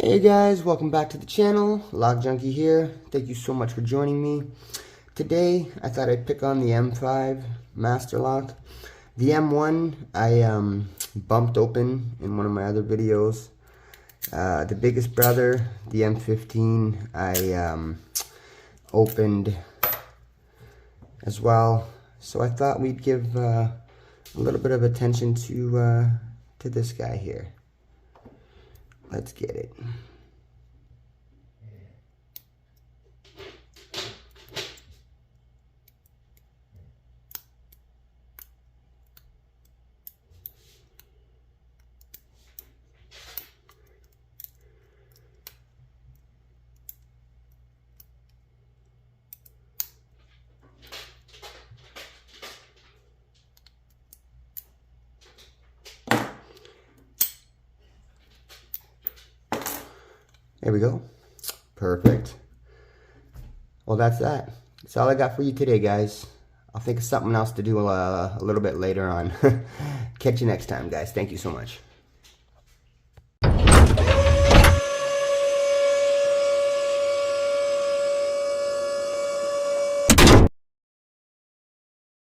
Hey guys, welcome back to the channel. Lock Junkie here. Thank you so much for joining me. Today, I thought I'd pick on the M5 Masterlock. The M1, I bumped open in one of my other videos. The biggest brother, the M15, I opened as well. So I thought we'd give a little bit of attention to this guy here. Let's get it. There we go. Perfect. Well, that's that. That's all I got for you today, guys. I'll think of something else to do a little bit later on. Catch you next time, guys. Thank you so much.